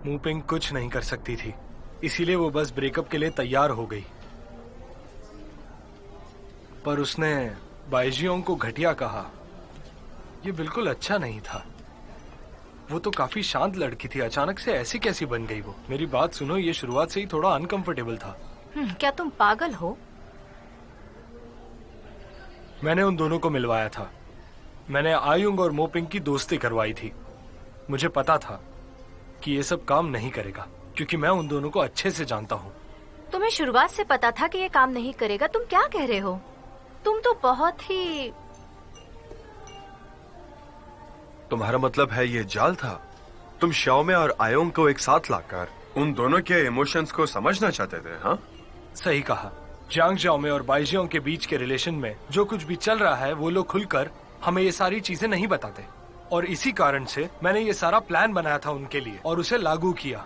मूपिंग कुछ नहीं कर सकती थी, इसीलिए वो बस ब्रेकअप के लिए तैयार हो गई। पर उसने बाइजियोंग को घटिया कहा। ये बिल्कुल अच्छा नहीं था। वो तो काफी शांत लड़की थी, अचानक से ऐसी कैसी बन गई वो? मेरी बात सुनो, ये शुरुआत से ही थोड़ा अनकंफर्टेबल था। क्या तुम पागल हो? मैंने उन दोनों को मिलवाया था। मैंने आयुंग और मोपिंग की दोस्ती करवाई थी। मुझे पता था कि ये सब काम नहीं करेगा, क्योंकि मैं उन दोनों को अच्छे से जानता हूँ। तुम्हें शुरुआत से पता था कि ये काम नहीं करेगा? तुम क्या कह रहे हो? तुम तो बहुत ही... तुम्हारा मतलब है ये जाल था? तुम शाओमे और आयोंग को एक साथ लाकर उन दोनों के इमोशंस को समझना चाहते थे, हाँ? सही कहा। जियांग शाओमे और बाइजियोंग के बीच के रिलेशन में जो कुछ भी चल रहा है, वो लोग खुलकर हमें ये सारी चीजें नहीं बताते, और इसी कारण से मैंने ये सारा प्लान बनाया था उनके लिए और उसे लागू किया।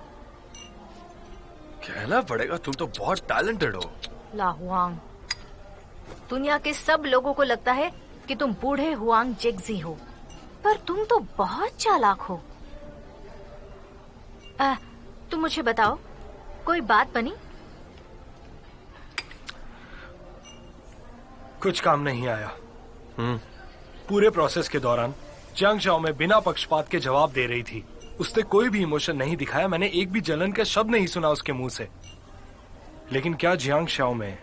कहना पड़ेगा तुम तो बहुत टैलेंटेड हो। ला हुआंग, दुनिया के सब लोगों को लगता है कि तुम बूढ़े हुआंग जेगजी हो, पर तुम तो बहुत चालाक हो। तुम मुझे बताओ, कोई बात बनी? कुछ काम नहीं आया। पूरे प्रोसेस के दौरान जियांग शाओमे बिना पक्षपात के जवाब दे रही थी। उसने कोई भी इमोशन नहीं दिखाया। मैंने एक भी जलन का शब्द नहीं सुना उसके मुंह से। लेकिन क्या जियांग शाओमे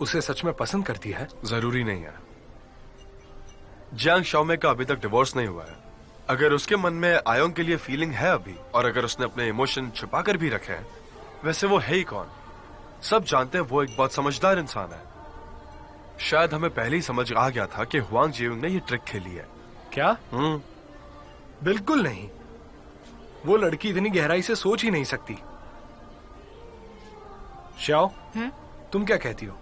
उसे सच में पसंद करती है? जरूरी नहीं है। जियांग शाओमे का अभी तक डिवोर्स नहीं हुआ है। अगर उसके मन में आयोंग के लिए फीलिंग है अभी, और अगर उसने अपने इमोशन छुपा कर भी रखे हैं, वैसे वो है ही कौन? सब जानते हैं वो एक बहुत समझदार इंसान है। शायद हमें पहले ही समझ आ गया था कि हुआंग जियोंग ने ये ट्रिक खेली है। क्या? बिल्कुल नहीं। वो लड़की इतनी गहराई से सोच ही नहीं सकती। शाओ, तुम क्या कहती हो?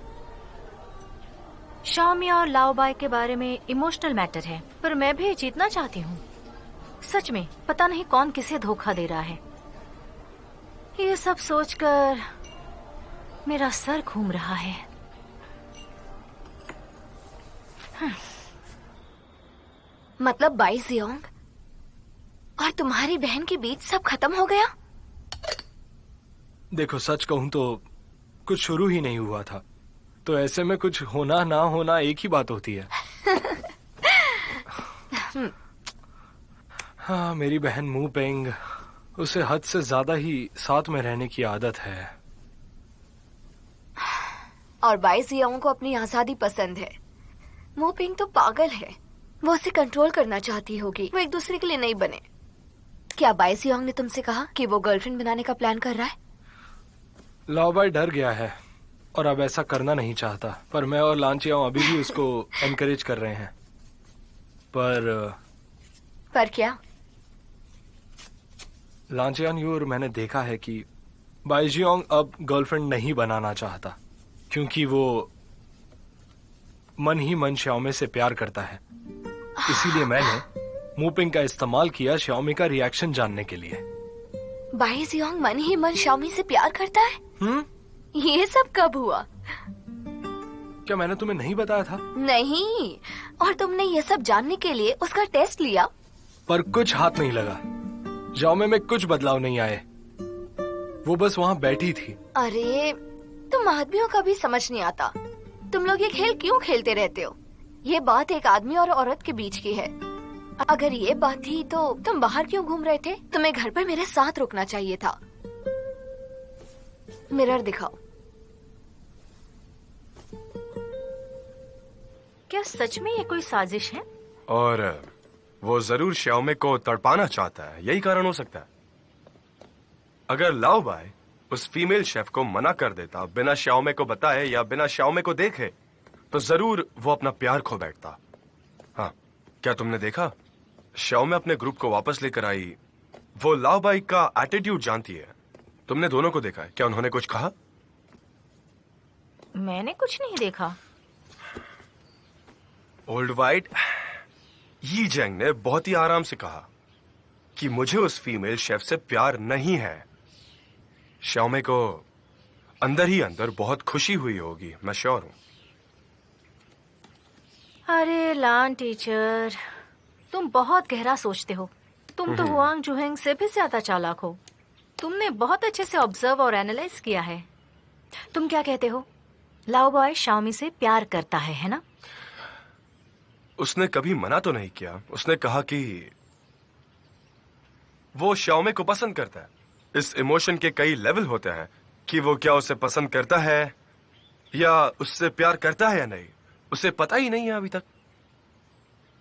शाओमी और लाओबाई के बारे में इमोशनल मैटर है, पर मैं भी जीतना चाहती हूँ। सच में पता नहीं कौन किसे धोखा दे रहा है। ये सब सोचकर मेरा सर घूम रहा है। मतलब बाइजियोंग और तुम्हारी बहन के बीच सब खत्म हो गया? देखो, सच कहूं तो कुछ शुरू ही नहीं हुआ था, तो ऐसे में कुछ होना ना होना एक ही बात होती है। हाँ, मेरी बहन मू पेंग, उसे हद से ज्यादा ही साथ में रहने की आदत है। और बाइजियोंग को अपनी आजादी पसंद है। मू पेंग तो पागल है। वो उसे कंट्रोल करना चाहती होगी। वो एक दूसरे के लिए नहीं बने। क्या बाइजियोंग ने तुमसे कहा कि वो गर्लफ्रेंड बनाने का प्लान कर रहा है? लाओबाई डर गया है और अब ऐसा करना नहीं चाहता, पर मैं और लांचियाओ अभी भी उसको एनकरेज कर रहे हैं। पर क्या? लांचियान यू और मैंने देखा है कि बाइजियोंग अब गर्लफ्रेंड नहीं बनाना चाहता, क्योंकि वो मन ही मन शाओमी से प्यार करता है। इसीलिए मैंने मूपिंग का इस्तेमाल किया शाओमी का रिएक्शन जानने के लिए। बाइजियोंग मन ही मन शाओमी से प्यार करता है? ये सब कब हुआ? क्या मैंने तुम्हें नहीं बताया था? नहीं। और तुमने ये सब जानने के लिए उसका टेस्ट लिया? पर कुछ हाथ नहीं लगा। शाओमी में कुछ बदलाव नहीं आए। वो बस वहाँ बैठी थी। अरे, तुम आदमियों का भी समझ नहीं आता। तुम लोग ये खेल क्यों खेलते रहते हो? ये बात एक आदमी और औरत के बीच की है। अगर ये बात थी तो तुम बाहर क्यों घूम रहे थे? तुम्हें घर पर मेरे साथ रुकना चाहिए था। मिरर दिखाओ। क्या सच में ये कोई साजिश है? और वो जरूर शाओमे को तड़पाना चाहता है, यही कारण हो सकता है। अगर लाओबाई उस फीमेल शेफ को मना कर देता, बिना शाओमे को बताए या बिना शाओमे को देखे, तो जरूर वो अपना प्यार खो बैठता। हाँ, क्या तुमने देखा? शाओमे अपने ग्रुप को वापस लेकर आई। वो लाओबाई का एटीट्यूड जानती है। तुमने दोनों को देखा है, क्या उन्होंने कुछ कहा? मैंने कुछ नहीं देखा। ओल्ड वाइट यी जेंग ने बहुत ही आराम से कहा कि मुझे उस फीमेल शेफ से प्यार नहीं है। शाओमे को अंदर ही अंदर बहुत खुशी हुई होगी, मैं श्योर हूं। अरे लान टीचर, तुम बहुत गहरा सोचते हो। तुम तो हुआंग जुहेंग से भी ज्यादा चालाक हो। तुमने बहुत अच्छे से ऑब्जर्व और एनालाइज किया है। तुम क्या कहते हो? लाओ बॉय शाओमी से प्यार करता है ना? उसने कभी मना तो नहीं किया। उसने कहा कि वो शाओमी को पसंद करता है। इस इमोशन के कई लेवल होते हैं कि वो क्या उसे पसंद करता है या उससे प्यार करता है या नहीं, उसे पता ही नहीं है अभी तक।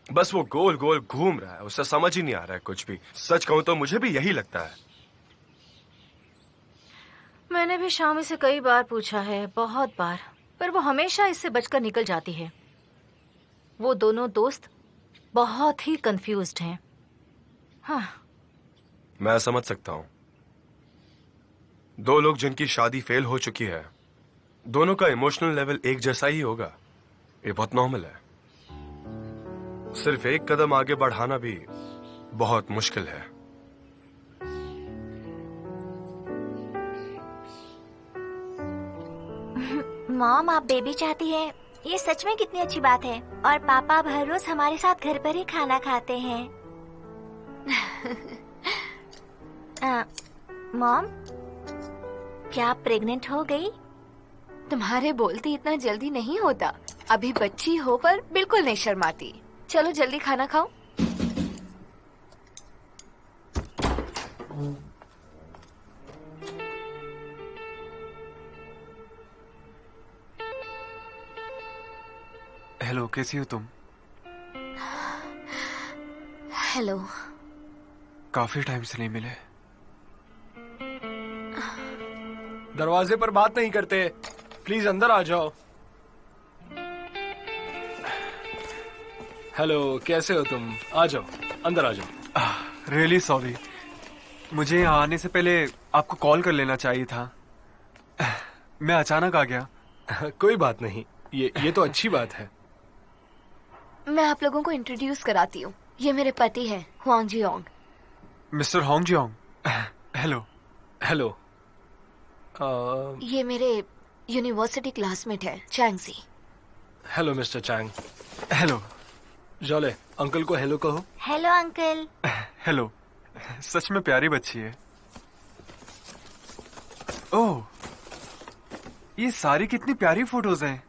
बस वो गोल गोल घूम रहा है, उसे समझ ही नहीं आ रहा है कुछ भी। सच कहूं तो मुझे भी यही लगता है। मैंने भी शाओमी से कई बार पूछा है, बहुत बार, पर वो हमेशा इससे बचकर निकल जाती है। वो दोनों दोस्त बहुत ही कंफ्यूज्ड हैं। हाँ। मैं समझ सकता हूं। दो लोग जिनकी शादी फेल हो चुकी है, दोनों का इमोशनल लेवल एक जैसा ही होगा। ये बहुत नॉर्मल है। सिर्फ एक कदम आगे बढ़ाना भी बहुत मुश्किल है। मॉम, आप बेबी चाहती हैं, ये सच में कितनी अच्छी बात है। और पापा अब हर रोज हमारे साथ घर पर ही खाना खाते हैं। मॉम, क्या आप प्रेग्नेंट हो गई? तुम्हारे बोलते इतना जल्दी नहीं होता। अभी बच्ची हो पर बिल्कुल नहीं शर्माती। चलो जल्दी खाना खाओ। हेलो, कैसी हो तुम? हेलो। काफी टाइम से नहीं मिले। दरवाजे पर बात नहीं करते, प्लीज अंदर आ जाओ। हेलो, कैसे हो तुम? आ जाओ, अंदर आ जाओ। रियली सॉरी, मुझे यहाँ आने से पहले आपको कॉल कर लेना चाहिए था। मैं अचानक आ गया। कोई बात नहीं, ये तो अच्छी बात है। मैं आप लोगों को इंट्रोड्यूस कराती हूँ। ये मेरे पति हैं, Huang Jiong. Mister Hong Jiong. Hello. Hello. ये मेरे यूनिवर्सिटी क्लासमेट है, Chang Xi. Hello mister Chang. Hello. जॉले, अंकल को हेलो कहो। Hello uncle. हेलो। सच में प्यारी बच्ची है। ओह, ये सारी कितनी प्यारी फोटोज हैं।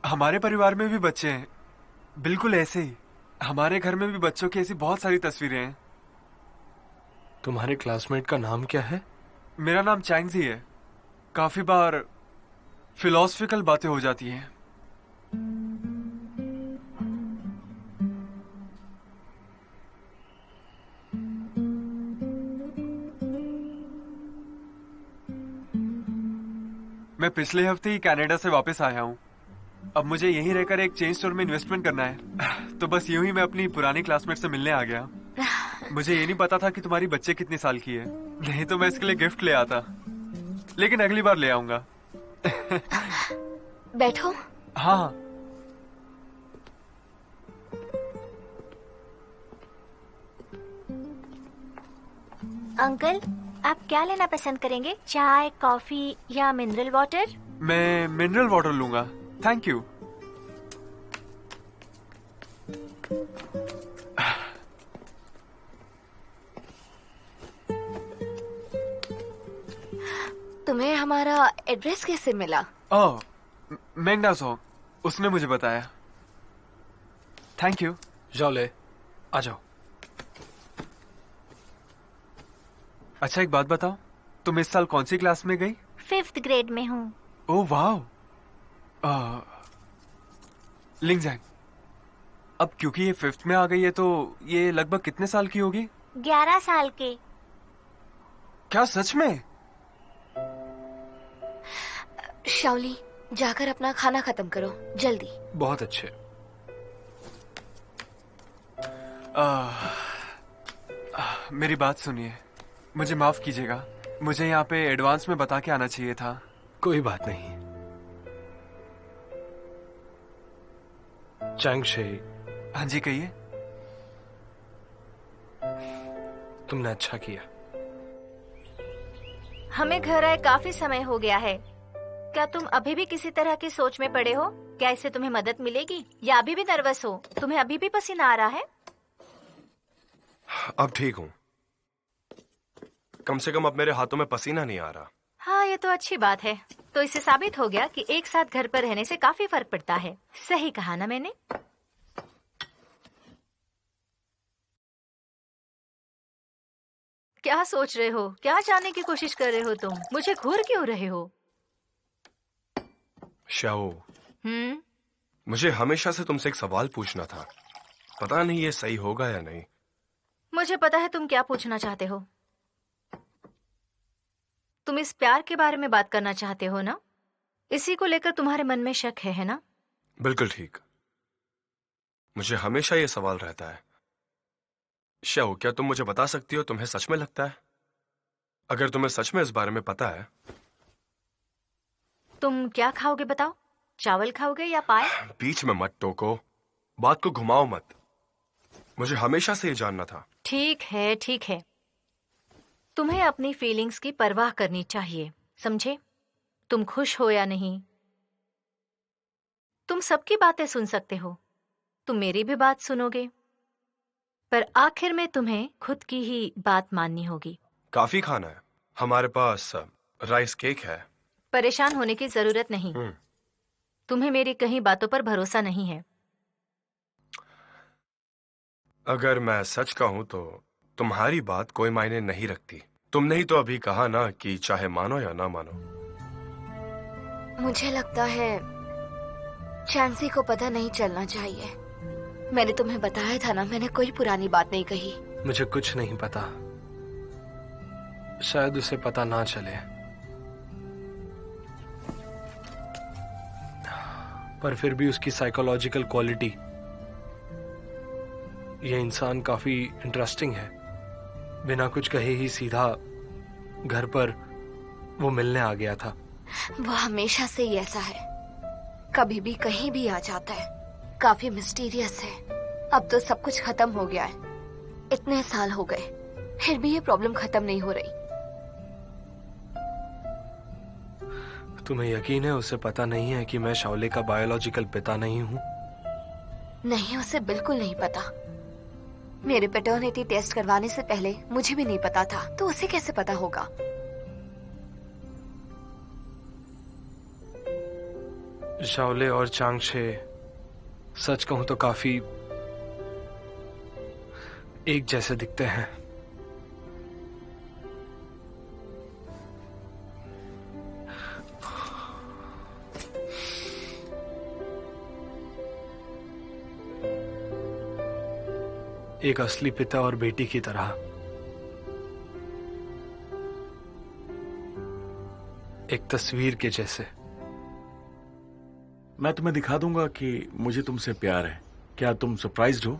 हमारे परिवार में भी बच्चे हैं, बिल्कुल ऐसे ही। हमारे घर में भी बच्चों की ऐसी बहुत सारी तस्वीरें हैं। तुम्हारे क्लासमेट का नाम क्या है? मेरा नाम चैंगजी है। काफी बार फिलोसफिकल बातें हो जाती हैं। मैं पिछले हफ्ते ही कनाडा से वापस आया हूँ। अब मुझे यहीं रहकर एक चेन स्टोर में इन्वेस्टमेंट करना है। तो बस यूं ही मैं अपनी पुरानी क्लासमेट से मिलने आ गया। मुझे ये नहीं पता था कि तुम्हारी बच्चे कितने साल की है, नहीं तो मैं इसके लिए गिफ्ट ले आता। लेकिन अगली बार ले आऊंगा। बैठो। हाँ। अंकल, आप क्या लेना पसंद करेंगे? चाय, कॉफी या मिनरल वाटर? मैं मिनरल वाटर लूंगा, थैंक यू। तुम्हें हमारा एड्रेस कैसे मिला? ओह, मैंगडा सो, उसने मुझे बताया। Thank you. जॉले, आ जाओ। अच्छा, एक बात बताओ, तुम इस साल कौन सी क्लास में गई? 5th ग्रेड में हूँ। ओह वाह। लिंगजैंग, अब क्योंकि ये 5th में आ गई है तो ये लगभग कितने साल की होगी? 11 साल के। क्या सच में? शाओली, जाकर अपना खाना खत्म करो, जल्दी। बहुत अच्छे। मेरी बात सुनिए, मुझे माफ कीजिएगा। मुझे यहाँ पे एडवांस में बता के आना चाहिए था। कोई बात नहीं। चैंग शे। हाँ जी, कहिए। तुमने अच्छा किया। हमें घर आए काफी समय हो गया है। क्या तुम अभी भी किसी तरह की सोच में पड़े हो? क्या इससे तुम्हें मदद मिलेगी या अभी भी नर्वस हो? तुम्हें अभी भी पसीना आ रहा है? अब ठीक हूं। कम से कम अब मेरे हाथों में पसीना नहीं आ रहा। हाँ, ये तो अच्छी बात है। तो इससे साबित हो गया कि एक साथ घर पर रहने से काफी फर्क पड़ता है। सही कहा ना मैंने? क्या सोच रहे हो? क्या जानने की कोशिश कर रहे हो तुम? मुझे घूर क्यों रहे हो? शाओ, हम्म। मुझे हमेशा से तुमसे एक सवाल पूछना था। पता नहीं ये सही होगा या नहीं। मुझे पता है तुम क्या पूछना चाहते हो। तुम इस प्यार के बारे में बात करना चाहते हो ना? इसी को लेकर तुम्हारे मन में शक है ना? बिल्कुल ठीक। मुझे हमेशा ये सवाल रहता है। शाओ, क्या तुम मुझे बता सकती हो तुम्हें सच में लगता है? अगर तुम्हें सच में इस बारे में पता है। तुम क्या खाओगे बताओ? चावल खाओगे या पाए? बीच में मत टोको, बात को घुमाओ मत। मुझे हमेशा से ये जानना था। ठीक है, ठीक है। तुम्हें अपनी फीलिंग्स की परवाह करनी चाहिए, समझे? तुम खुश हो या नहीं, तुम सबकी बातें सुन सकते हो। तुम मेरी भी बात सुनोगे, पर आखिर में तुम्हें खुद की ही बात माननी होगी। काफी खाना है, हमारे पास राइस केक है। परेशान होने की जरूरत नहीं। तुम्हें मेरी कहीं बातों पर भरोसा नहीं है। अगर मैं सच कहूं तो तुम्हारी बात कोई मायने नहीं रखती। तुमने ही तो अभी कहा ना कि चाहे मानो या ना मानो। मुझे लगता है चांसी को पता नहीं चलना चाहिए। मैंने तुम्हें बताया था ना, मैंने कोई पुरानी बात नहीं कही। मुझे कुछ नहीं पता, शायद उसे पता ना चले, पर फिर भी उसकी साइकोलॉजिकल क्वालिटी, ये इंसान काफी इंटरेस्टिंग है। बिना कुछ कहे ही सीधा घर पर वो मिलने आ गया था। वो हमेशा से ही ऐसा है, कभी भी कहीं भी आ जाता है। काफी मिस्टीरियस है। अब तो सब कुछ खत्म हो गया है, इतने साल हो गए, फिर भी ये प्रॉब्लम खत्म नहीं हो रही। तुम्हें यकीन है उसे पता नहीं है कि मैं शाओले का बायोलॉजिकल पिता नहीं हूँ? नहीं, उसे बिल्कुल नहीं पता। मेरे पैटर्निटी टेस्ट करवाने से पहले मुझे भी नहीं पता था, तो उसे कैसे पता होगा? शाओले और चांगशे सच कहूं तो काफी एक जैसे दिखते हैं। एक असली पिता और बेटी की तरह। एक तस्वीर के जैसे। मैं तुम्हें दिखा दूंगा कि मुझे तुमसे प्यार है। क्या तुम सरप्राइज्ड हो?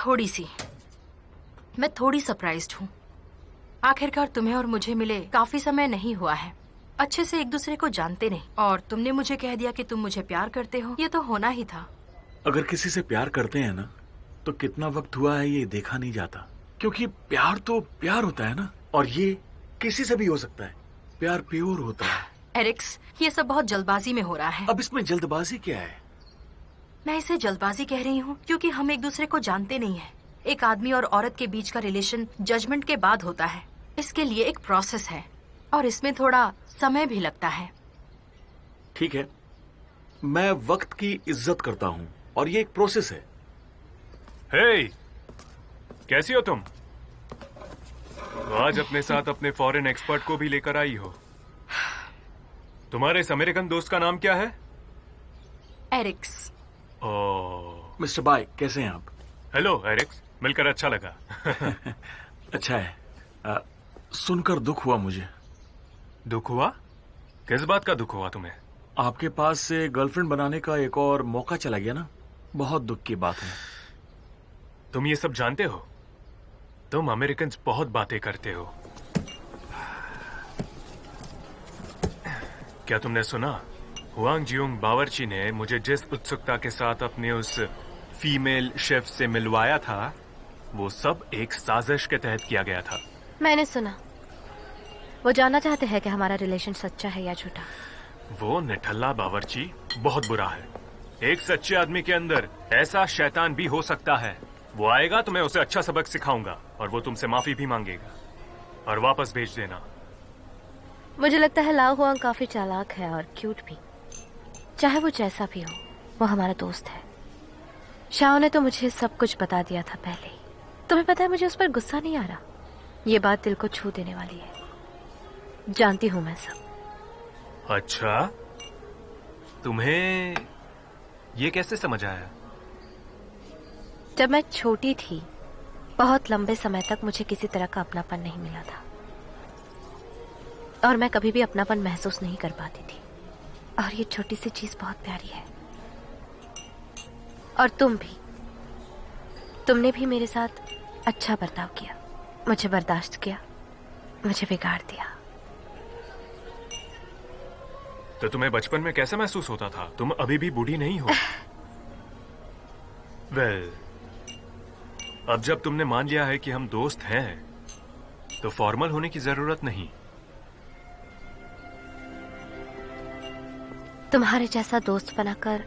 थोड़ी सी। मैं थोड़ी सरप्राइज्ड हूँ। आखिरकार तुम्हें और मुझे मिले काफी समय नहीं हुआ है, अच्छे से एक दूसरे को जानते नहीं, और तुमने मुझे कह दिया कि तुम मुझे प्यार करते हो। ये तो होना ही था। अगर किसी से प्यार करते हैं ना, तो कितना वक्त हुआ है ये देखा नहीं जाता, क्योंकि प्यार तो प्यार होता है ना, और ये किसी से भी हो सकता है। प्यार प्योर होता है। एरिक्स, ये सब बहुत जल्दबाजी में हो रहा है। अब इसमें जल्दबाजी क्या है? मैं इसे जल्दबाजी कह रही हूँ क्योंकि हम एक दूसरे को जानते नहीं है। एक आदमी और औरत के बीच का रिलेशन जजमेंट के बाद होता है। इसके लिए एक प्रोसेस है और इसमें थोड़ा समय भी लगता है। ठीक है, मैं वक्त की इज्जत करता हूँ और ये एक प्रोसेस है। हे, कैसी हो तुम? आज अपने साथ अपने फॉरेन एक्सपर्ट को भी लेकर आई हो। तुम्हारे इस अमेरिकन दोस्त का नाम क्या है? एरिक्स। ओह, मिस्टर बाय, कैसे हैं आप? हेलो एरिक्स, मिलकर अच्छा लगा। अच्छा है। सुनकर दुख हुआ मुझे। दुख हुआ? किस बात का दुख हुआ तुम्हें? आपके पास से गर्लफ्रेंड बनाने का एक और मौका चला गया ना, बहुत दुख की बात है। तुम ये सब जानते हो? तुम अमेरिकन्स बहुत बातें करते हो। क्या तुमने सुना? हुआंग जियोंग बावर्ची ने मुझे जिस उत्सुकता के साथ अपने उस फीमेल शेफ से मिलवाया था, वो सब एक साजिश के तहत किया गया था। मैंने सुना। वो जानना चाहते हैं कि हमारा रिलेशन सच्चा है या झूठा। वो निठल्ला बावर्ची बहुत बुरा है। एक सच्चे आदमी के अंदर ऐसा शैतान भी हो सकता है वो आएगा तो मैं उसे अच्छा सबक सिखाऊंगा और वो तुमसे माफी भी मांगेगा और वापस भेज देना। मुझे लगता है लाओ हुआंग काफी चालाक है और क्यूट भी। चाहे वो जैसा भी हो, वो हमारा दोस्त है। शाओ ने तो मुझे सब कुछ बता दिया था पहले ही। तुम्हें पता है मुझे उस पर गुस्सा नहीं आ रहा। ये बात दिल को छू देने वाली है। जानती हूं मैं सब। अच्छा, तुम्हें ये कैसे समझ आया? जब मैं छोटी थी, बहुत लंबे समय तक मुझे किसी तरह का अपनापन नहीं मिला था और मैं कभी भी अपनापन महसूस नहीं कर पाती थी। और ये छोटी सी चीज बहुत प्यारी है। और तुम भी, तुमने भी मेरे साथ अच्छा बर्ताव किया, मुझे बर्दाश्त किया, मुझे बिगाड़ दिया। तो तुम्हें बचपन में कैसा महसूस होता था? तुम अभी भी बूढ़ी नहीं हो। वेल, अब जब तुमने मान लिया है कि हम दोस्त हैं, तो फॉर्मल होने की जरूरत नहीं। तुम्हारे जैसा दोस्त बनाकर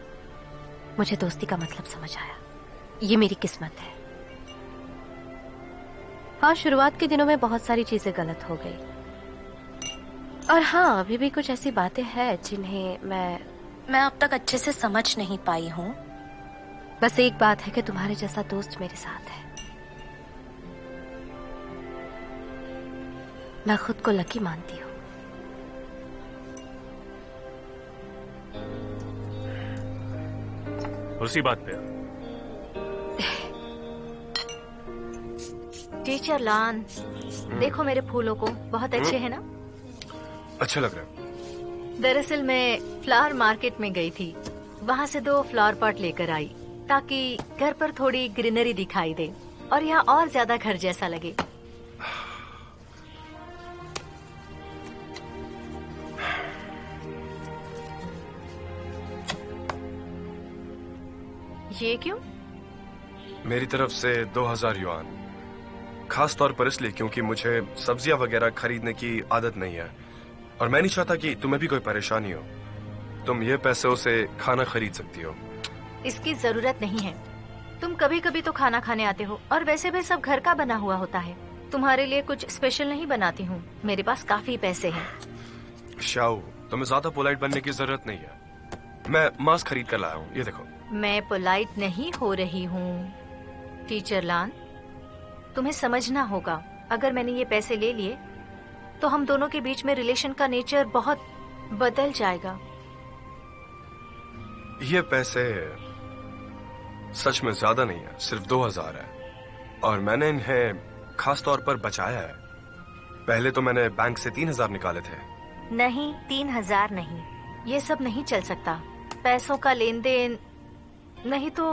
मुझे दोस्ती का मतलब समझ आया। ये मेरी किस्मत है। हाँ, शुरुआत के दिनों में बहुत सारी चीजें गलत हो गई और हाँ, अभी भी कुछ ऐसी बातें हैं जिन्हें मैं अब तक अच्छे से समझ नहीं पाई हूँ। बस एक बात है कि तुम्हारे जैसा दोस्त मेरे साथ है। मैं खुद को लकी मानती हूँ। उसी बात पे टीचर लान, देखो मेरे फूलों को, बहुत अच्छे हैं ना? अच्छा लग रहा है। दरअसल मैं फ्लावर मार्केट में गई थी, वहाँ से 2 फ्लावर पॉट लेकर आई ताकि घर पर थोड़ी ग्रीनरी दिखाई दे और यहाँ और ज्यादा घर जैसा लगे। ये क्यों? मेरी तरफ से 2000 युआन, खास तौर पर इसलिए क्योंकि मुझे सब्जियां वगैरह खरीदने की आदत नहीं है और मैं नहीं चाहता कि तुम्हें भी कोई परेशानी हो। तुम ये पैसों से खाना खरीद सकती हो। इसकी जरूरत नहीं है। तुम कभी कभी तो खाना खाने आते हो और वैसे भी सब घर का बना हुआ होता है। तुम्हारे लिए कुछ स्पेशल नहीं बनाती हूँ। मेरे पास काफी पैसे हैं। शाओ, तुम्हें ज्यादा पोलाइट बनने की जरूरत नहीं है। मैं मास्क खरीद कर लाया हूँ, ये देखो। मैं पोलाइट नहीं हो रही हूँ टीचर लान। तुम्हें समझना होगा, अगर मैंने ये पैसे ले लिए तो हम दोनों के बीच में रिलेशन का नेचर बहुत बदल जाएगा। ये पैसे सच में ज्यादा नहीं है, सिर्फ 2000 है और मैंने इन्हें खास तौर पर बचाया है। पहले तो मैंने बैंक से 3000 निकाले थे। नहीं, 3000 नहीं, ये सब नहीं चल सकता। पैसों का लेन देन नहीं तो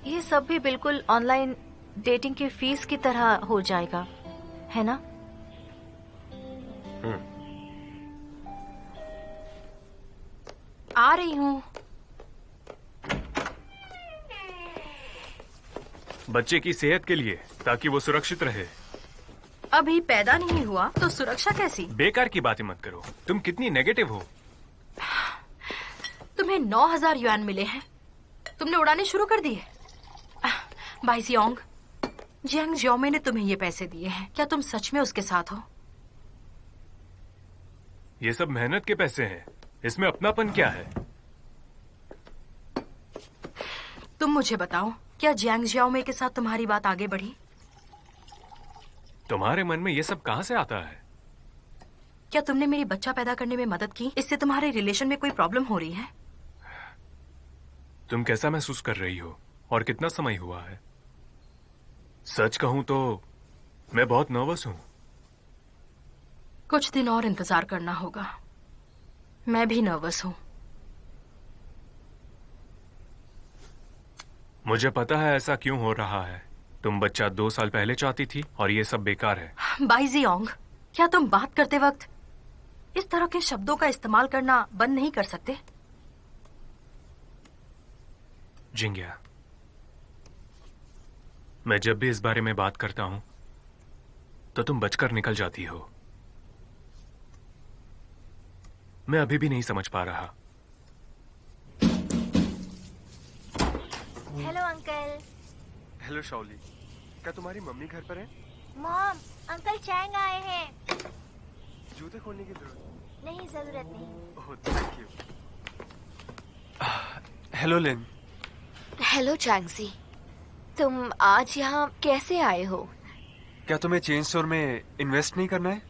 ये सब भी बिल्कुल ऑनलाइन डेटिंग की फीस की तरह हो जाएगा, है ना? आ रही हूँ। बच्चे की सेहत के लिए, ताकि वो सुरक्षित रहे। अभी पैदा नहीं हुआ तो सुरक्षा कैसी? बेकार की बातें मत करो। तुम कितनी नेगेटिव हो। तुम्हें 9000 युआन मिले हैं, तुमने उड़ाने शुरू कर दिए। भाई जियोंग, जियांग जियोमे ने तुम्हें ये पैसे दिए हैं, क्या तुम सच में उसके साथ हो? ये सब मेहनत के पैसे हैं, इसमें अपनापन क्या है? तुम मुझे बताओ, क्या जियांग जियोमे के साथ तुम्हारी बात आगे बढ़ी? तुम्हारे मन में ये सब कहाँ से आता है? क्या तुमने मेरी बच्चा पैदा करने में मदद की? इससे तुम्हारे रिलेशन में कोई प्रॉब्लम हो रही है? तुम कैसा महसूस कर रही हो और कितना समय हुआ है? सच कहूं तो मैं बहुत नर्वस हूं। कुछ दिन और इंतजार करना होगा। मैं भी नर्वस हूं। मुझे पता है ऐसा क्यों हो रहा है। तुम बच्चा 2 साल पहले चाहती थी और ये सब बेकार है। बाई जियोंग, क्या तुम बात करते वक्त इस तरह के शब्दों का इस्तेमाल करना बंद नहीं कर सकते? जिंग्या, मैं जब भी इस बारे में बात करता हूं तो तुम बचकर निकल जाती हो। मैं अभी भी नहीं समझ पा रहा। Hello uncle. हेलो शाओली, क्या तुम्हारी मम्मी घर पर है? मॉम, अंकल चैंग आए हैं। जूते खोलने की जरूरत नहीं, जरूरत नहीं। Oh, thank you. Hello Lin. Hello चैंगजी, तुम आज यहाँ कैसे आए हो? क्या तुम्हें चेन स्टोर में इन्वेस्ट नहीं करना है?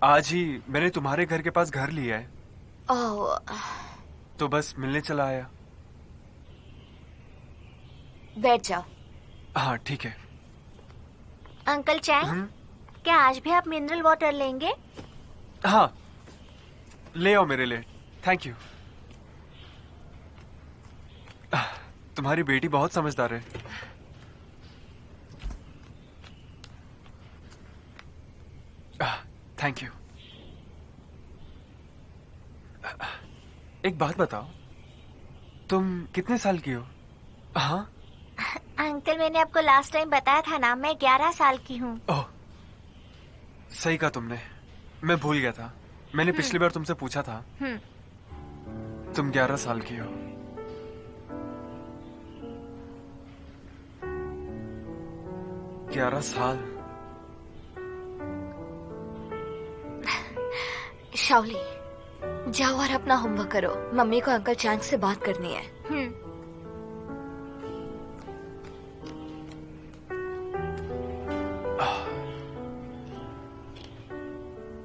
आज ही मैंने तुम्हारे घर के पास घर लिया है, ओह, तो बस मिलने चला आया। बैठ जाओ। हाँ ठीक है। अंकल चैंग, क्या आज भी आप मिनरल वाटर लेंगे? हाँ, ले आओ मेरे लिए। Thank you. तुम्हारी बेटी बहुत समझदार है। Thank you. एक बात बताओ, तुम कितने साल की हो? हाँ, अंकल मैंने आपको लास्ट टाइम बताया था ना, मैं 11 साल की हूँ। ओह, सही कहा तुमने, मैं भूल गया था। मैंने पिछली बार तुमसे पूछा था। तुम 11 साल की हो। ग्यारह साल। शाओली, जाओ और अपना होमवर्क करो। मम्मी को अंकल चैंग से बात करनी है।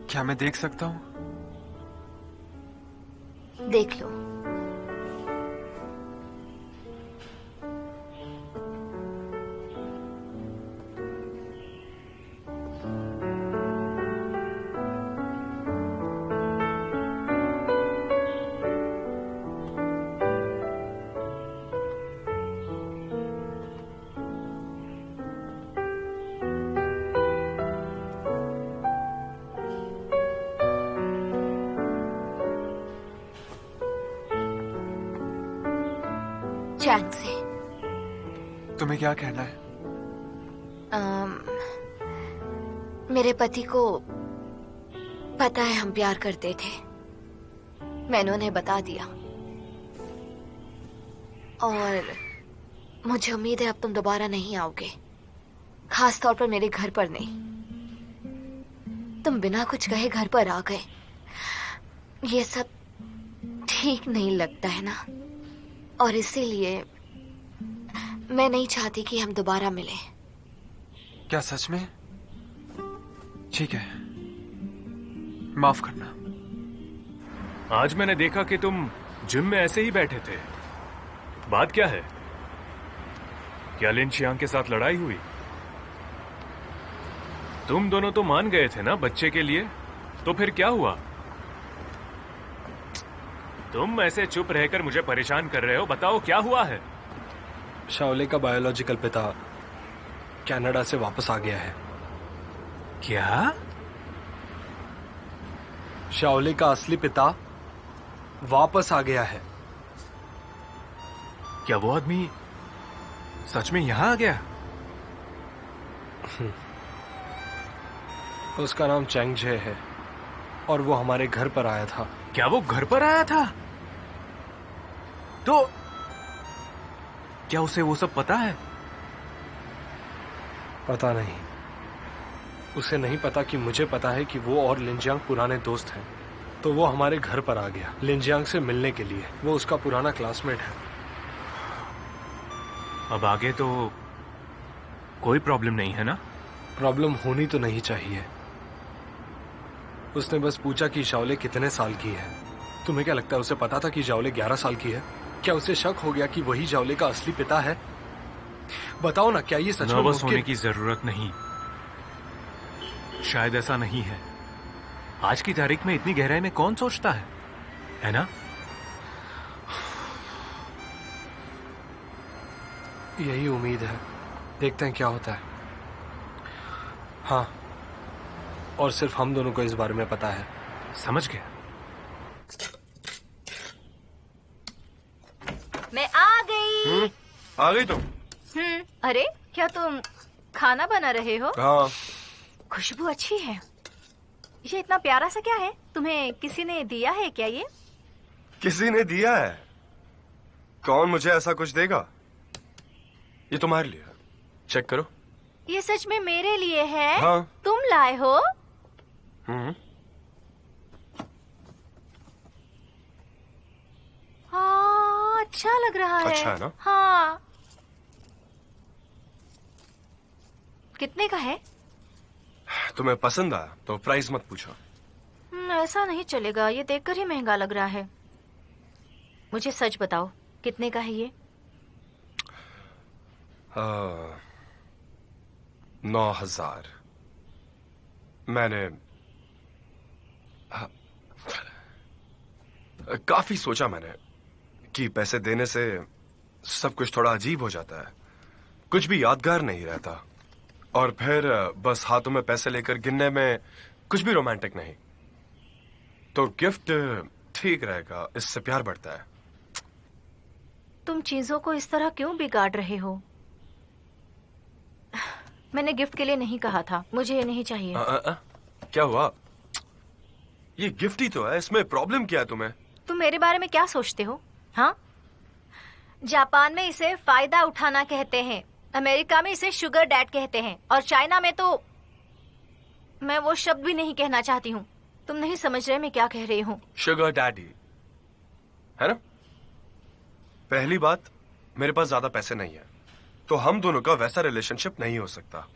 क्या मैं देख सकता हूँ? देख लो। चैंग से तुम्हें क्या कहना है? मेरे पति को पता है हम प्यार करते थे। मैंने उन्हें बता दिया और मुझे उम्मीद है अब तुम दोबारा नहीं आओगे, खास तौर पर मेरे घर पर नहीं। तुम बिना कुछ कहे घर पर आ गए, ये सब ठीक नहीं लगता है ना, और इसीलिए मैं नहीं चाहती कि हम दोबारा मिलें। क्या सच में? ठीक है, माफ करना। आज मैंने देखा कि तुम जिम में ऐसे ही बैठे थे। बात क्या है? क्या लिन चियांग के साथ लड़ाई हुई? तुम दोनों तो मान गए थे ना बच्चे के लिए, तो फिर क्या हुआ? तुम ऐसे चुप रहकर मुझे परेशान कर रहे हो, बताओ क्या हुआ है? शाओले का बायोलॉजिकल पिता कनाडा से वापस आ गया है। क्या? शाओले का असली पिता वापस आ गया है। क्या वो आदमी सच में यहां आ गया? उसका नाम चैंग जे है और वो हमारे घर पर आया था। क्या वो घर पर आया था? तो क्या उसे वो सब पता है? पता नहीं। उसे नहीं पता कि मुझे पता है कि वो और लिनजियांग पुराने दोस्त हैं। तो वो हमारे घर पर आ गया लिनजियांग से मिलने के लिए। वो उसका पुराना क्लासमेट है। अब आगे तो कोई प्रॉब्लम नहीं है ना? प्रॉब्लम होनी तो नहीं चाहिए। उसने बस पूछा कि शाओले कितने साल की है। तुम्हें क्या लगता है उसे पता था कि शाओले 11 साल की है? क्या उसे शक हो गया कि वही शाओले का असली पिता है? बताओ ना, क्या ये सच में नर्वस होने मुमकिन? की जरूरत नहीं। शायद ऐसा नहीं है। आज की तारीख में इतनी गहराई में कौन सोचता है ना? यही उम्मीद है, देखते हैं क्या होता है। हाँ, और सिर्फ हम दोनों को इस बारे में पता है। समझ गया। मैं आ गई। आ गई तुम? अरे क्या तुम खाना बना रहे हो? हाँ। खुशबू अच्छी है। ये इतना प्यारा सा क्या है? तुम्हें किसी ने दिया है क्या ये? किसी ने दिया है? कौन मुझे ऐसा कुछ देगा? ये तुम्हारे लिए। चेक करो। ये सच में मेरे लिए है? हाँ। तुम लाए हो? हाँ, अच्छा लग रहा है। अच्छा है ना? हाँ। कितने का है? तुम्हें पसंद आया तो प्राइस मत पूछो। ऐसा नहीं चलेगा, ये देखकर ही महंगा लग रहा है। मुझे सच बताओ, कितने का है ये? 9,000। मैंने काफी सोचा मैंने कि पैसे देने से सब कुछ थोड़ा अजीब हो जाता है, कुछ भी यादगार नहीं रहता, और फिर बस हाथों में पैसे लेकर गिनने में कुछ भी रोमांटिक नहीं। तो गिफ्ट ठीक रहेगा, इससे प्यार बढ़ता है। तुम चीजों को इस तरह क्यों बिगाड़ रहे हो? मैंने गिफ्ट के लिए नहीं कहा था, मुझे ये नहीं चाहिए। क्या हुआ? ये गिफ्ट ही तो है, इसमें प्रॉब्लम क्या है तुम्हें? तुम मेरे बारे में क्या सोचते हो? हाँ, जापान में इसे फायदा उठाना कहते हैं, अमेरिका में इसे शुगर डैड कहते हैं, और चाइना में तो मैं वो शब्द भी नहीं कहना चाहती हूँ। तुम नहीं समझ रहे मैं क्या कह रही हूँ। शुगर डैडी है ना? पहली बात, मेरे पास ज्यादा पैसे नहीं है, तो हम दोनों का वैसा रिलेशनशिप नहीं हो सकता,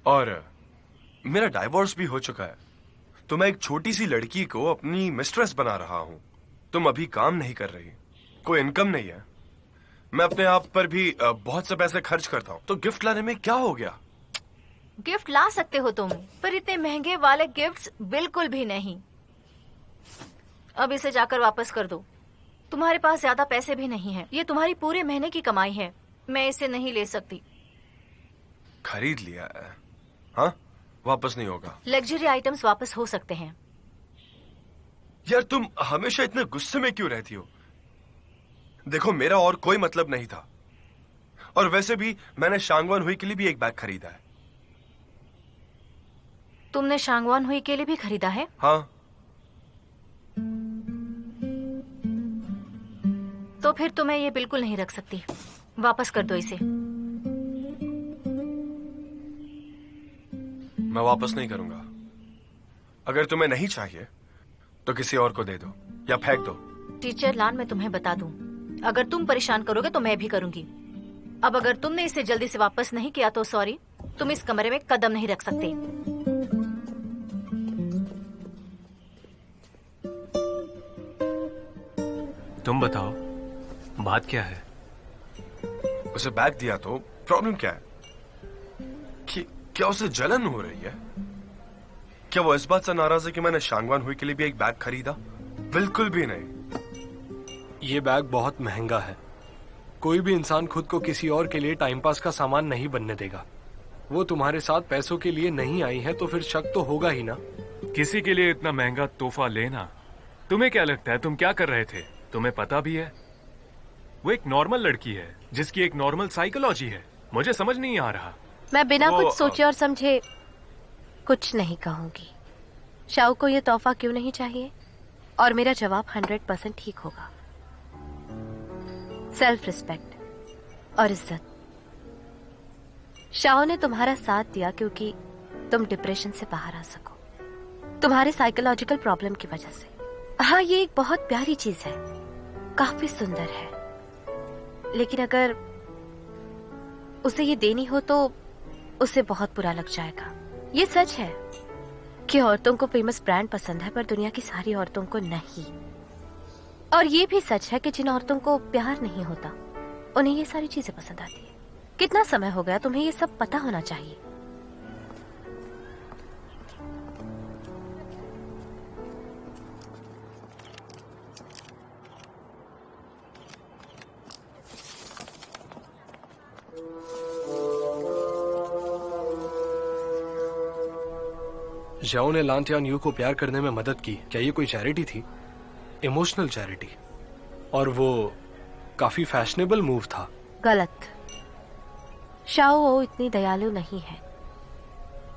और मेरा डाइवोर्स भी हो चुका है, तो मैं एक छोटी सी लड़की को अपनी मिस्ट्रेस बना रहा हूं। तुम अभी काम नहीं कर रही, कोई इनकम नहीं है, मैं अपने आप पर भी बहुत से पैसे खर्च करता हूं, तो गिफ्ट लाने में क्या हो गया? गिफ्ट ला सकते हो तुम, पर इतने महंगे वाले गिफ्ट्स बिल्कुल भी नहीं। अब इसे जाकर वापस कर दो, तुम्हारे पास ज्यादा पैसे भी नहीं है, ये तुम्हारी पूरे महीने की कमाई है, मैं इसे नहीं ले सकती। खरीद लिया है, हाँ, वापस नहीं होगा। लग्जरी आइटम्स वापस हो सकते हैं। यार तुम हमेशा इतने गुस्से में क्यों रहती हो? देखो, मेरा और कोई मतलब नहीं था, और वैसे भी मैंने शांगवान हुई के लिए भी एक बैग खरीदा है। तुमने शांगवान हुई के लिए भी खरीदा है? हाँ। तो फिर तुम्हें ये बिल्कुल नहीं रख सकती, वापस कर दो इसे। मैं वापस नहीं करूंगा। अगर तुम्हें नहीं चाहिए तो किसी और को दे दो या फेंक दो। टीचर लान, मैं तुम्हें बता दूं, अगर तुम परेशान करोगे तो मैं भी करूंगी। अब अगर तुमने इसे जल्दी से वापस नहीं किया तो सॉरी, तुम इस कमरे में कदम नहीं रख सकते। तुम बताओ, बात क्या है? उसे बैग दिया तो प्रॉब्लम क्या है? क्या उसे जलन हो रही है? क्या वो इस बात से नाराज है कि मैंने शांगवान हुई के लिए भी एक बैग खरीदा? बिल्कुल भी नहीं। ये बैग बहुत महंगा है, कोई भी इंसान खुद को किसी और के लिए टाइम पास का सामान नहीं बनने देगा। वो तुम्हारे साथ पैसों के लिए नहीं आई है तो फिर शक तो होगा ही ना। किसी के लिए इतना महंगा तोहफा लेना, तुम्हें क्या लगता है तुम क्या कर रहे थे? तुम्हें पता भी है वो एक नॉर्मल लड़की है जिसकी एक नॉर्मल साइकोलॉजी है। मुझे समझ नहीं आ रहा। मैं बिना कुछ सोचे और समझे कुछ नहीं कहूंगी। शाओ को ये तोहफा क्यों नहीं चाहिए? और मेरा जवाब 100% ठीक होगा। सेल्फ रिस्पेक्ट और इज्जत। शाओ ने तुम्हारा साथ दिया क्योंकि तुम डिप्रेशन से बाहर आ सको, तुम्हारे साइकोलॉजिकल प्रॉब्लम की वजह से। हाँ, ये एक बहुत प्यारी चीज है, काफी सुंदर है, लेकिन अगर उसे ये देनी हो तो उसे बहुत बुरा लग जाएगा। ये सच है कि औरतों को फेमस ब्रांड पसंद है, पर दुनिया की सारी औरतों को नहीं। और ये भी सच है कि जिन औरतों को प्यार नहीं होता उन्हें ये सारी चीजें पसंद आती है। कितना समय हो गया, तुम्हें ये सब पता होना चाहिए। जाओ ने लान त्यान यू को प्यार करने में मदद की। क्या ये कोई चैरिटी थी? Emotional charity. और वो काफी फैशनेबल मूव था। गलत। शाओ वो इतनी दयालु नहीं है,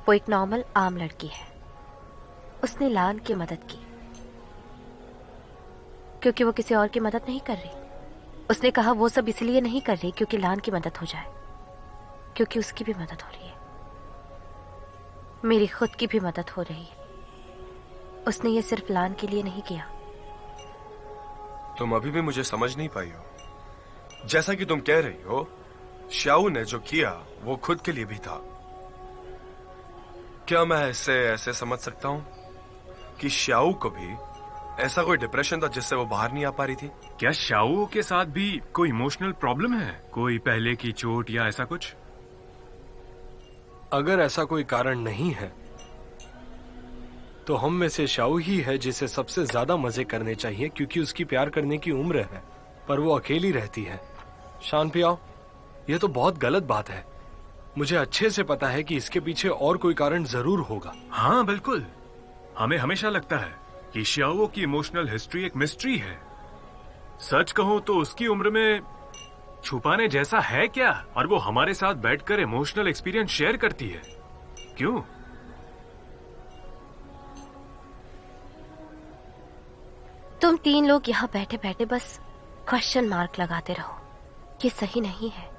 वो एक नॉर्मल आम लड़की है। उसने लान की मदद की क्योंकि वो किसी और की मदद नहीं कर रही। उसने कहा वो सब इसलिए नहीं कर रही क्योंकि लान की मदद हो जाए, क्योंकि उसकी भी मदद हो रही है, मेरी खुद की भी मदद हो रही है। उसने ये सिर्फ लान के लिए नहीं किया। तुम अभी भी मुझे समझ नहीं पाई हो। जैसा कि तुम कह रही हो, श्याऊ ने जो किया वो खुद के लिए भी था। क्या मैं इसे ऐसे समझ सकता हूं कि श्याऊ को भी ऐसा कोई डिप्रेशन था जिससे वो बाहर नहीं आ पा रही थी? क्या शाओ के साथ भी कोई इमोशनल प्रॉब्लम है? कोई पहले की चोट या ऐसा कुछ? अगर ऐसा कोई कारण नहीं है तो हम में से शाऊ ही है जिसे सबसे ज्यादा मजे करने चाहिए, क्योंकि उसकी प्यार करने की उम्र है, पर वो अकेली रहती है। शान पियाओ, ये तो बहुत गलत बात है। मुझे अच्छे से पता है कि इसके पीछे और कोई कारण जरूर होगा। हाँ बिल्कुल, हमें हमेशा लगता है कि श्याओ की इमोशनल हिस्ट्री एक मिस्ट्री है। सच कहूं तो उसकी उम्र में छुपाने जैसा है क्या? और वो हमारे साथ बैठकर इमोशनल एक्सपीरियंस शेयर करती है। क्यों? तुम 3 लोग यहाँ बैठे बैठे बस क्वेश्चन मार्क लगाते रहो। ये सही नहीं है।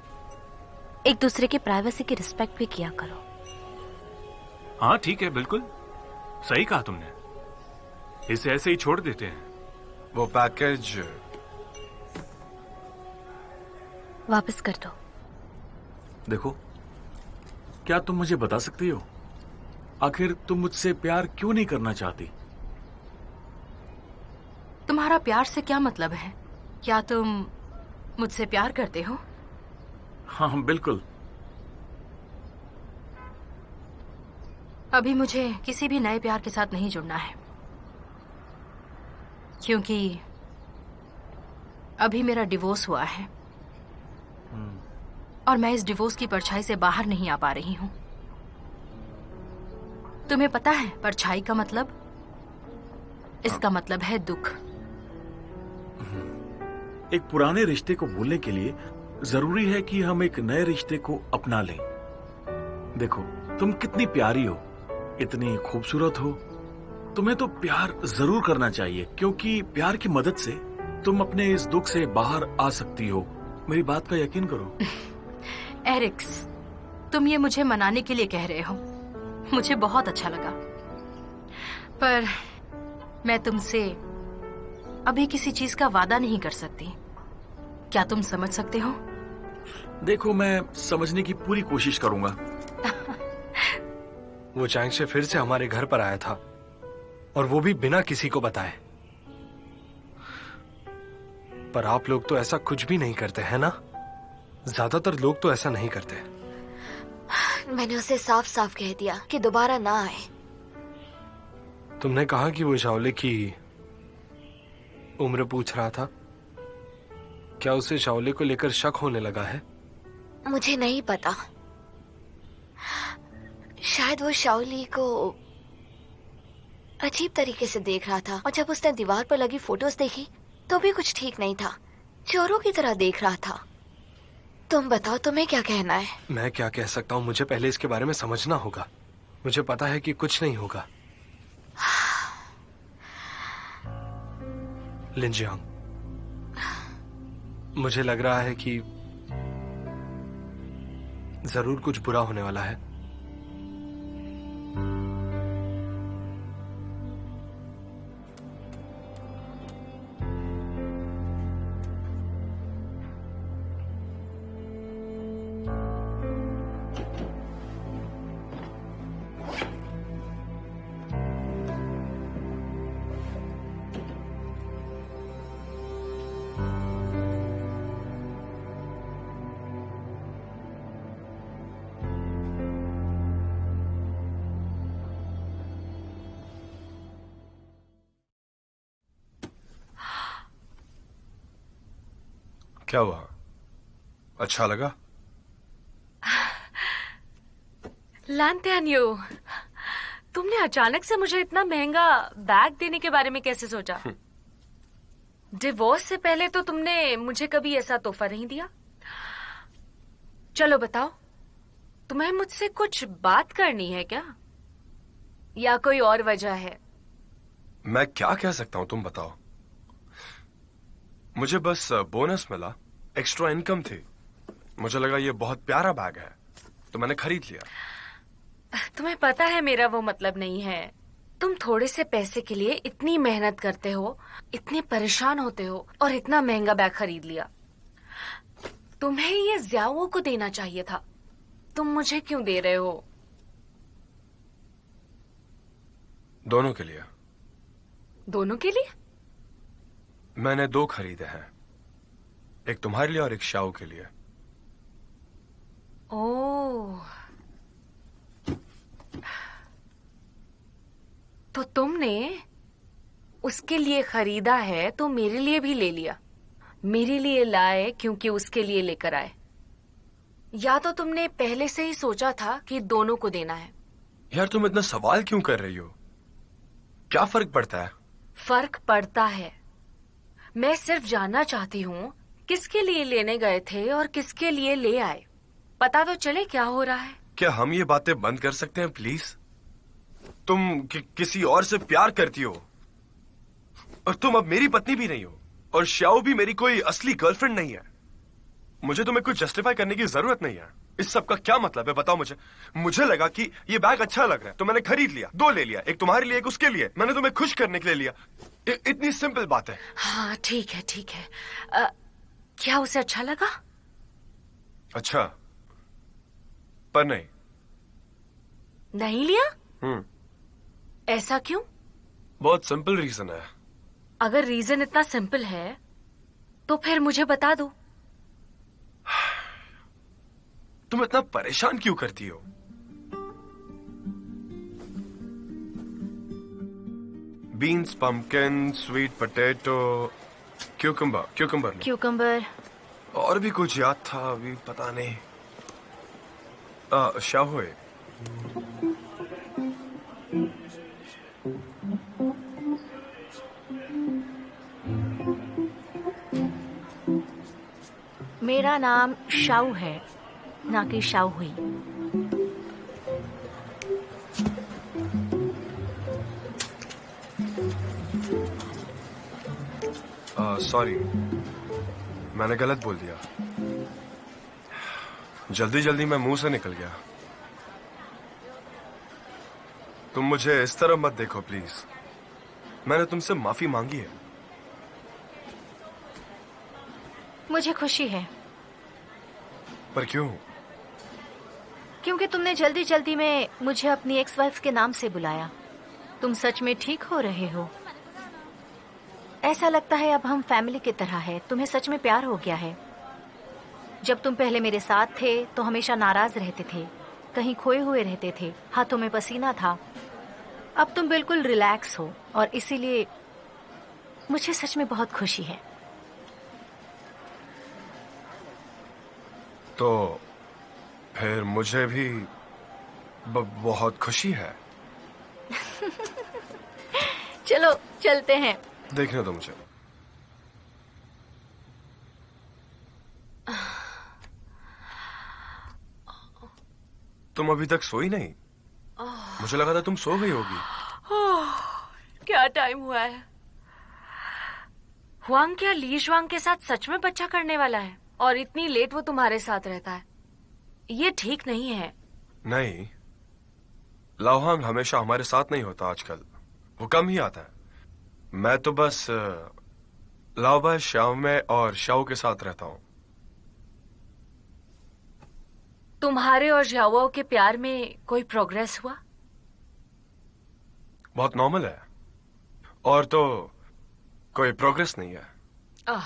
एक दूसरे की प्राइवेसी की रिस्पेक्ट भी किया करो। हाँ ठीक है, बिल्कुल सही कहा तुमने। इसे ऐसे ही छोड़ देते हैं। वो पैकेज वापस कर दो। देखो, क्या तुम मुझे बता सकती हो आखिर तुम मुझसे प्यार क्यों नहीं करना चाहती? तुम्हारा प्यार से क्या मतलब है? क्या तुम मुझसे प्यार करते हो? हाँ बिल्कुल। अभी मुझे किसी भी नए प्यार के साथ नहीं जुड़ना है, क्योंकि अभी मेरा डिवोर्स हुआ है और मैं इस डिवोर्स की परछाई से बाहर नहीं आ पा रही हूं। तुम्हें पता है परछाई का मतलब? इसका मतलब है दुख। एक पुराने रिश्ते को भूलने के लिए जरूरी है कि हम एक नए रिश्ते को अपना लें। देखो, तुम कितनी प्यारी हो, इतनी खूबसूरत हो। तुम्हें तो प्यार जरूर करना चाहिए, क्योंकि प्यार की मदद से तुम अपने इस दुख से बाहर आ सकती हो। मेरी बात का यकीन करो। एरिक्स, तुम ये मुझे मनाने के लिए कह रहे हो। मुझे बहुत अच्छा लगा, पर मैं तुमसे अभी किसी चीज का वादा नहीं कर सकती। क्या तुम समझ सकते हो? देखो, मैं समझने की पूरी कोशिश करूंगा। वो चांगशे फिर से हमारे घर पर आया था, और वो भी बिना किसी को बताए। पर आप लोग तो ऐसा कुछ भी नहीं करते हैं ना? ज्यादातर लोग तो ऐसा नहीं करते। मैंने उसे साफ साफ कह दिया कि दोबारा ना आए। तुमने कहा कि वो शाओले की उम्र पूछ रहा था। क्या उसे शाओले को लेकर शक होने लगा है? मुझे नहीं पता। शायद वो शाओली को अजीब तरीके से देख रहा था, और जब उसने दीवार पर लगी फोटोज देखी तो भी कुछ ठीक नहीं था। चोरों की तरह देख रहा था। तुम बताओ, तुम्हें क्या कहना है? मैं क्या कह सकता हूँ? मुझे पहले इसके बारे में समझना होगा। मुझे पता है कि कुछ नहीं होगा। लिंजियांग, मुझे लग रहा है कि जरूर कुछ बुरा होने वाला है। क्या हुआ? अच्छा लगा? लानत्यान्यो, तुमने अचानक से मुझे इतना महंगा बैग देने के बारे में कैसे सोचा? डिवोर्स से पहले तो तुमने मुझे कभी ऐसा तोहफा नहीं दिया। चलो बताओ, तुम्हें मुझसे कुछ बात करनी है क्या, या कोई और वजह है? मैं क्या कह सकता हूं, तुम बताओ। मुझे बस बोनस मिला, एक्स्ट्रा इनकम थी। मुझे लगा ये बहुत प्यारा बैग है, तो मैंने खरीद लिया। तुम्हें पता है मेरा वो मतलब नहीं है। तुम थोड़े से पैसे के लिए इतनी मेहनत करते हो, इतने परेशान होते हो और इतना महंगा बैग खरीद लिया। तुम्हें ये ज़ियाओ को देना चाहिए था। तुम मुझे क्यों दे रहे हो? दोनों के लिए। दोनों के लिए? मैंने 2 खरीदे हैं, एक तुम्हारे लिए और एक शाओ के लिए। ओह, तो तुमने उसके लिए खरीदा है तो मेरे लिए भी ले लिया। मेरे लिए लाए क्योंकि उसके लिए लेकर आए। या तो तुमने पहले से ही सोचा था कि दोनों को देना है? यार तुम इतना सवाल क्यों कर रही हो? क्या फर्क पड़ता है? फर्क पड़ता है। मैं सिर्फ जानना चाहती हूँ किसके लिए लेने गए थे और किसके लिए ले आए। पता तो चले क्या हो रहा है। क्या हम ये बातें बंद कर सकते हैं प्लीज? तुम किसी और से प्यार करती हो और तुम अब मेरी पत्नी भी नहीं हो और श्याओ भी मेरी कोई असली गर्लफ्रेंड नहीं है। मुझे तुम्हें कुछ जस्टिफाई करने की जरूरत नहीं है। इस सब का क्या मतलब है बताओ मुझे। मुझे लगा कि ये बैग अच्छा लग रहा है तो मैंने खरीद लिया। 2 ले लिया, एक तुम्हारे लिए एक उसके लिए। मैंने तुम्हें खुश करने के लिए लिया। इतनी सिंपल बात है। हाँ ठीक है ठीक है। क्या उसे अच्छा लगा? अच्छा, पर नहीं। नहीं लिया? ऐसा क्यों? बहुत सिंपल रीजन है। अगर रीजन इतना सिंपल है तो फिर मुझे बता दो। तुम इतना परेशान क्यों करती हो? Beans, pumpkin, sweet potato, cucumber cucumber. और भी कुछ याद था, अभी पता नहीं। शाओए, मेरा नाम शाओ है, ना कि शाओ हुई। सॉरी, मैंने गलत बोल दिया। जल्दी जल्दी मैं मुंह से निकल गया। तुम मुझे इस तरह मत देखो प्लीज। मैंने तुमसे माफी मांगी है। मुझे खुशी है। पर क्यों? क्योंकि तुमने जल्दी जल्दी में मुझे अपनी एक्स वाइफ के नाम से बुलाया। तुम सच में ठीक हो रहे हो? ऐसा लगता है अब हम फैमिली की तरह है। तुम्हें सच में प्यार हो गया है। जब तुम पहले मेरे साथ थे तो हमेशा नाराज रहते थे, कहीं खोए हुए रहते थे, हाथों में पसीना था। अब तुम बिल्कुल रिलैक्स हो और इसीलिए मुझे सच में बहुत खुशी है। तो फिर मुझे भी बहुत खुशी है। चलो चलते हैं। देखने दो मुझे। तुम अभी तक सोई नहीं? मुझे लगा था तुम सो गई होगी। क्या टाइम हुआ है? हुआंग क्या ली शुआंग के साथ सच में बच्चा करने वाला है? और इतनी लेट वो तुम्हारे साथ रहता है? ये ठीक नहीं है। नहीं, लाओहांग हमेशा हमारे साथ नहीं होता आजकल। वो कम ही आता है। मैं तो बस लाओबाई, शाओ में और शाओ के साथ रहता हूँ। तुम्हारे और झाओ के प्यार में कोई प्रोग्रेस हुआ? बहुत नॉर्मल है। और तो कोई प्रोग्रेस नहीं है।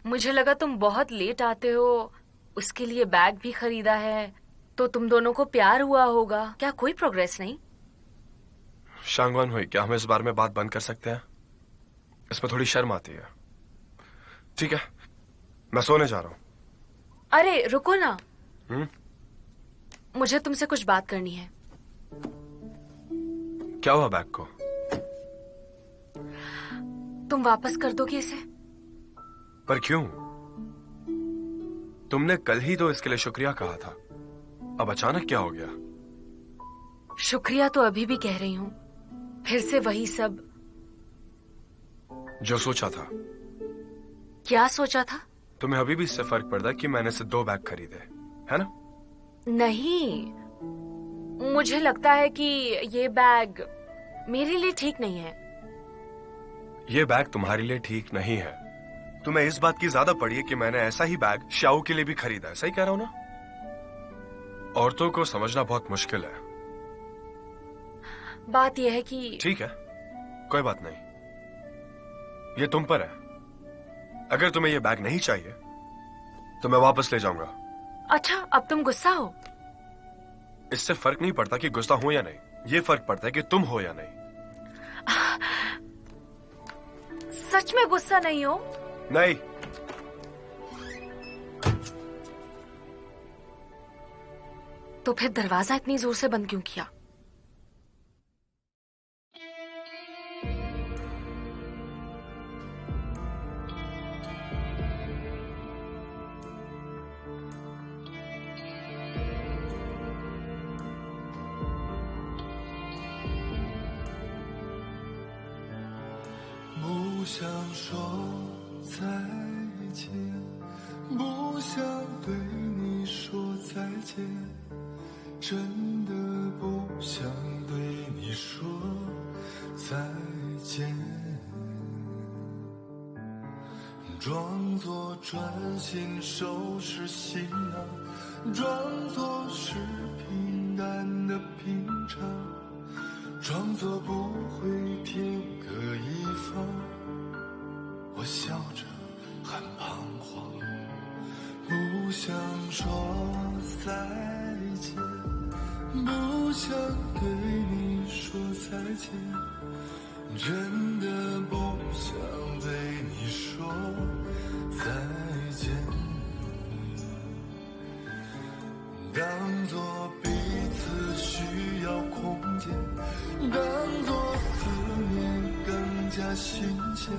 मुझे लगा तुम बहुत लेट आते हो, उसके लिए बैग भी खरीदा है, तो तुम दोनों को प्यार हुआ होगा। क्या कोई प्रोग्रेस नहीं? शांगवान हुई, क्या हम इस बारे में बात बंद कर सकते हैं? इसमें थोड़ी शर्म आती है। ठीक है, मैं सोने जा रहा हूँ। अरे रुको ना। हम्म? मुझे तुमसे कुछ बात करनी है। क्या हुआ बैग को? तुम वापस कर दोगे इसे? पर क्यों? तुमने कल ही तो इसके लिए शुक्रिया कहा था। अब अचानक क्या हो गया? शुक्रिया तो अभी भी कह रही हूँ, फिर से वही सब। जो सोचा था। क्या सोचा था? तुम्हें अभी भी इससे फर्क पड़ता है कि मैंने से 2 बैग खरीदे, है ना? नहीं, मुझे लगता है कि ये बैग मेरे लिए ठीक नहीं है। ये बैग तुम्हारे लिए ठीक नहीं है। तुम्हें इस बात की ज्यादा पड़ी है कि मैंने ऐसा ही बैग शाओ के लिए भी खरीदा है। सही कह रहा हूं ना? औरतों को समझना बहुत मुश्किल है। बात यह है कि ठीक है, कोई बात नहीं, ये तुम पर है। अगर तुम्हें ये बैग नहीं चाहिए तो मैं वापस ले जाऊंगा। अच्छा, अब तुम गुस्सा हो? इससे फर्क नहीं पड़ता कि गुस्सा हो या नहीं, ये फर्क पड़ता है कि तुम हो या नहीं। सच में गुस्सा नहीं हो? नहीं। तो फिर दरवाजा इतनी जोर से बंद क्यों किया?不想说再见，不想对你说再见，真的不想对你说再见。装作专心收拾行囊，装作是平淡的平常，装作不会天各一方。我笑着很彷徨，不想说再见，不想对你说再见，真的不想对你说再见。当作彼此需要空间，当作思念更加新鲜。